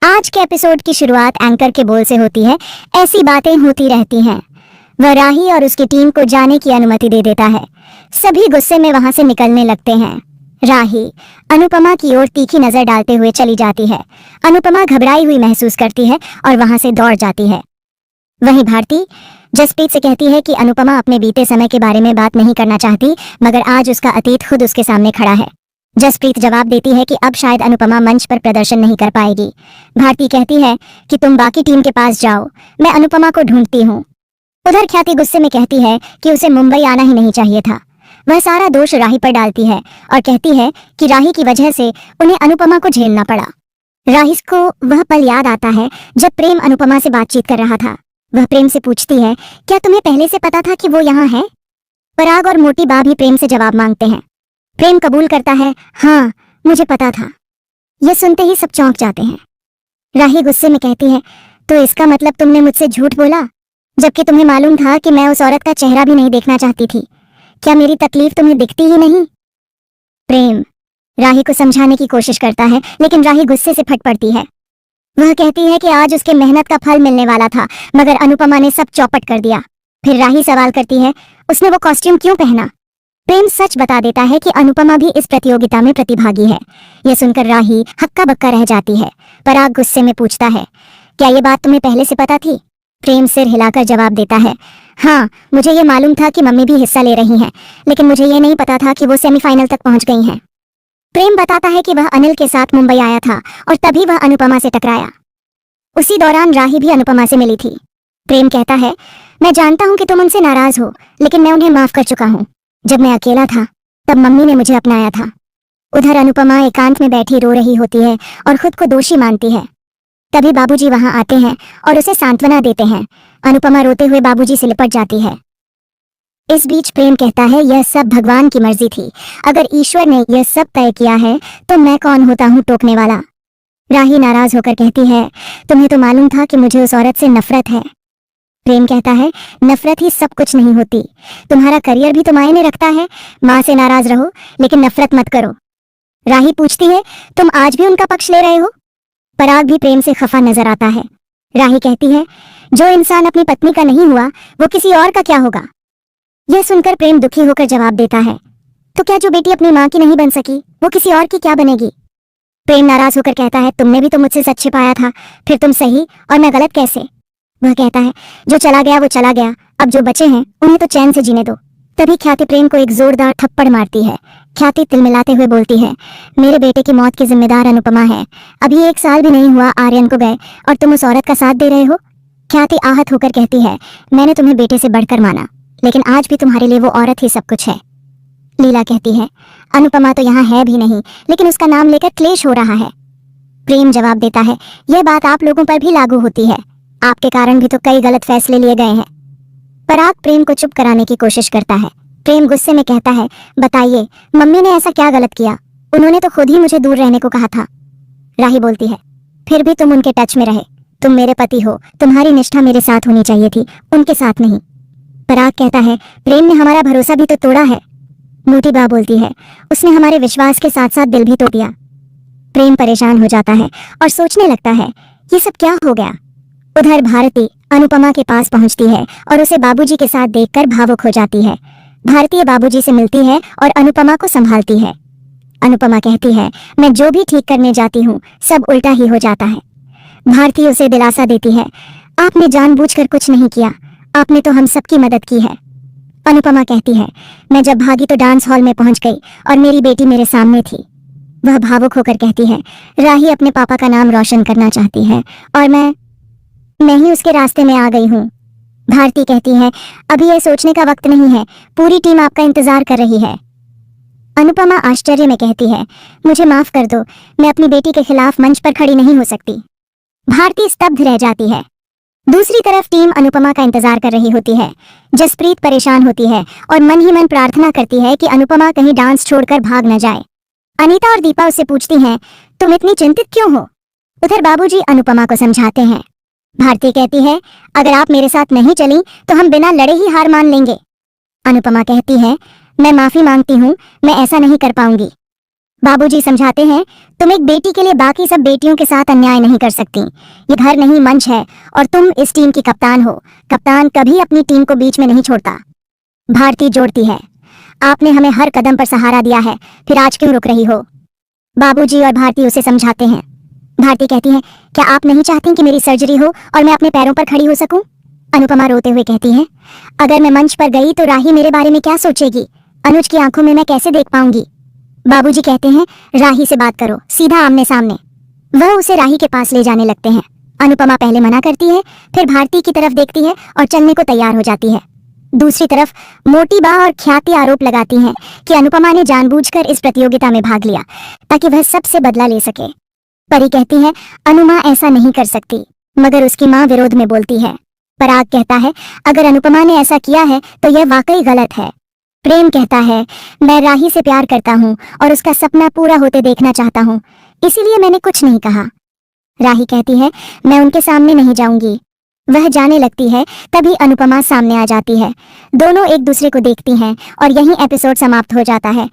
आज के एपिसोड की शुरुआत एंकर के बोल से होती है। ऐसी बातें होती रहती हैं। वह राही और उसकी टीम को जाने की अनुमति दे देता है। सभी गुस्से में वहां से निकलने लगते हैं। राही अनुपमा की ओर तीखी नजर डालते हुए चली जाती है। अनुपमा घबराई हुई महसूस करती है और वहां से दौड़ जाती है। वहीं भारती जसप्रीत से कहती है कि अनुपमा अपने बीते समय के बारे में बात नहीं करना चाहती, मगर आज उसका अतीत खुद उसके सामने खड़ा है। जसप्रीत जवाब देती है कि अब शायद अनुपमा मंच पर प्रदर्शन नहीं कर पाएगी। भारती कहती है कि तुम बाकी टीम के पास जाओ, मैं अनुपमा को ढूंढती हूँ। उधर ख्याति गुस्से में कहती है कि उसे मुंबई आना ही नहीं चाहिए था। वह सारा दोष राही पर डालती है और कहती है कि राही की वजह से उन्हें अनुपमा को झेलना पड़ा। राही को वह पल याद आता है जब प्रेम अनुपमा से बातचीत कर रहा था। वह प्रेम से पूछती है, क्या तुम्हें पहले से पता था कि वो यहाँ है? पराग और मोटी बा भी प्रेम से जवाब मांगते हैं। प्रेम कबूल करता है, हाँ मुझे पता था। यह सुनते ही सब चौंक जाते हैं। राही गुस्से में कहती है, तो इसका मतलब तुमने मुझसे झूठ बोला, जबकि तुम्हें मालूम था कि मैं उस औरत का चेहरा भी नहीं देखना चाहती थी। क्या मेरी तकलीफ तुम्हें दिखती ही नहीं? प्रेम राही को समझाने की कोशिश करता है, लेकिन राही गुस्से से फट पड़ती है। वह कहती है कि आज उसके मेहनत का फल मिलने वाला था, मगर अनुपमा ने सब चौपट कर दिया। फिर राही सवाल करती है, उसने वो कॉस्ट्यूम क्यों पहना? प्रेम सच बता देता है कि अनुपमा भी इस प्रतियोगिता में प्रतिभागी है। यह सुनकर राही हक्का बक्का रह जाती है। पराग गुस्से में पूछता है, क्या ये बात तुम्हें पहले से पता थी? प्रेम सिर हिलाकर जवाब देता है, हाँ मुझे ये मालूम था कि मम्मी भी हिस्सा ले रही हैं, लेकिन मुझे ये नहीं पता था कि वो सेमीफाइनल तक पहुंच गई हैं। प्रेम बताता है कि वह अनिल के साथ मुंबई आया था और तभी वह अनुपमा से टकराया। उसी दौरान राही भी अनुपमा से मिली थी। प्रेम कहता है, मैं जानता हूं कि तुम उनसे नाराज हो, लेकिन मैं उन्हें माफ कर चुका हूं। जब मैं अकेला था तब मम्मी ने मुझे अपनाया था। उधर अनुपमा एकांत में बैठी रो रही होती है और खुद को दोषी मानती है। तभी बाबूजी वहां आते हैं और उसे सांत्वना देते हैं। अनुपमा रोते हुए बाबूजी से लिपट जाती है। इस बीच प्रेम कहता है, यह सब भगवान की मर्जी थी। अगर ईश्वर ने यह सब तय किया है तो मैं कौन होता हूँ टोकने वाला। राही नाराज होकर कहती है, तुम्हें तो मालूम था कि मुझे उस औरत से नफरत है। प्रेम कहता है, नफरत ही सब कुछ नहीं होती। तुम्हारा करियर भी तो मायने रखता है। माँ से नाराज रहो, लेकिन नफरत मत करो। राही पूछती है, तुम आज भी उनका पक्ष ले रहे हो? पराग भी प्रेम से खफा नजर आता है। राही कहती है, जो इंसान अपनी पत्नी का नहीं हुआ वो किसी और का क्या होगा? यह सुनकर प्रेम दुखी होकर जवाब देता है, तो क्या जो बेटी अपनी माँ की नहीं बन सकी वो किसी और की क्या बनेगी? प्रेम नाराज होकर कहता है, तुमने भी तो मुझसे सच छिपाया था, फिर तुम सही और मैं गलत कैसे? वह कहता है, जो चला गया वो चला गया, अब जो बचे हैं उन्हें तो चैन से जीने दो। तभी ख्याति प्रेम को एक जोरदार थप्पड़ मारती है। ख्याति तिलमिलाते हुए बोलती है, मेरे बेटे की मौत की जिम्मेदार अनुपमा है। अभी 1 साल भी नहीं हुआ आर्यन को गए और तुम उस औरत का साथ दे रहे हो। ख्याति आहत होकर कहती है, मैंने तुम्हें बेटे से बढ़कर माना, लेकिन आज भी तुम्हारे लिए वो औरत ही सब कुछ है। लीला कहती है, अनुपमा तो यहाँ है भी नहीं, लेकिन उसका नाम लेकर क्लेश हो रहा है। प्रेम जवाब देता है, यह बात आप लोगों पर भी लागू होती है। आपके कारण भी तो कई गलत फैसले लिए गए हैं। पराग प्रेम को चुप कराने की कोशिश करता है। प्रेम गुस्से में कहता है, बताइए मम्मी ने ऐसा क्या गलत किया? उन्होंने तो खुद ही मुझे दूर रहने को कहा था। राही बोलती है, फिर भी तुम उनके टच में रहे। तुम मेरे पति हो, तुम्हारी निष्ठा मेरे साथ होनी चाहिए थी, उनके साथ नहीं। पराग कहता है, प्रेम ने हमारा भरोसा भी तो तोड़ा है। मोटी बा बोलती है, उसने हमारे विश्वास के साथ साथ दिल भी तोड़ दिया। प्रेम परेशान हो जाता है और सोचने लगता है, ये सब क्या हो गया? उधर भारती अनुपमा के पास पहुंचती है और उसे बाबूजी के साथ देखकर भावुक हो जाती है। भारती बाबूजी से मिलती है और अनुपमा को संभालती है। अनुपमा कहती है, मैं जो भी ठीक करने जाती हूँ सब उल्टा ही हो जाता है। भारती उसे दिलासा देती है, आपने जानबूझकर कुछ नहीं किया, आपने तो हम सबकी मदद की है। अनुपमा कहती है, मैं जब भागी तो डांस हॉल में पहुंच गई और मेरी बेटी मेरे सामने थी। वह भावुक होकर कहती है, राही अपने पापा का नाम रोशन करना चाहती है और मैं ही उसके रास्ते में आ गई हूँ। भारती कहती है, अभी यह सोचने का वक्त नहीं है, पूरी टीम आपका इंतजार कर रही है। अनुपमा आश्चर्य में कहती है, मुझे माफ कर दो, मैं अपनी बेटी के खिलाफ मंच पर खड़ी नहीं हो सकती। भारती स्तब्ध रह जाती है। दूसरी तरफ टीम अनुपमा का इंतजार कर रही होती है। जसप्रीत परेशान होती है और मन ही मन प्रार्थना करती है कि अनुपमा कहीं डांस छोड़कर भाग न जाए। अनीता और दीपा उससे पूछती हैं, तुम इतनी चिंतित क्यों हो? उधर बाबूजी अनुपमा को समझाते हैं। भारती कहती है, अगर आप मेरे साथ नहीं चली तो हम बिना लड़े ही हार मान लेंगे। अनुपमा कहती है, मैं माफी मांगती हूँ, मैं ऐसा नहीं कर पाऊंगी। बाबूजी समझाते हैं, तुम एक बेटी के लिए बाकी सब बेटियों के साथ अन्याय नहीं कर सकती। ये घर नहीं मंच है और तुम इस टीम की कप्तान हो। कप्तान कभी अपनी टीम को बीच में नहीं छोड़ता। भारती जोड़ती है, आपने हमें हर कदम पर सहारा दिया है, फिर आज क्यों रुक रही हो? बाबूजी और भारती उसे समझाते हैं। भारती कहती है, क्या आप नहीं चाहती कि मेरी सर्जरी हो और मैं अपने पैरों पर खड़ी हो सकूं? अनुपमा रोते हुए कहती है, अगर मैं मंच पर गई तो राही मेरे बारे में क्या सोचेगी? अनुज की आंखों में मैं कैसे देख पाऊंगी? बाबूजी कहते हैं, राही से बात करो, सीधा आमने सामने। वह उसे राही के पास ले जाने लगते हैं। अनुपमा पहले मना करती है, फिर भारती की तरफ देखती है और चलने को तैयार हो जाती है। दूसरी तरफ मोटी बा और ख्याति आरोप लगाती हैं कि अनुपमा ने जानबूझकर इस प्रतियोगिता में भाग लिया ताकि वह सबसे बदला ले सके। परी कहती है, अनुमा ऐसा नहीं कर सकती, मगर उसकी माँ विरोध में बोलती है। पराग कहता है, अगर अनुपमा ने ऐसा किया है तो यह वाकई गलत है। प्रेम कहता है, मैं राही से प्यार करता हूँ और उसका सपना पूरा होते देखना चाहता हूँ, इसीलिए मैंने कुछ नहीं कहा। राही कहती है, मैं उनके सामने नहीं जाऊंगी। वह जाने लगती है, तभी अनुपमा सामने आ जाती है। दोनों एक दूसरे को देखती हैं और यहीं एपिसोड समाप्त हो जाता है।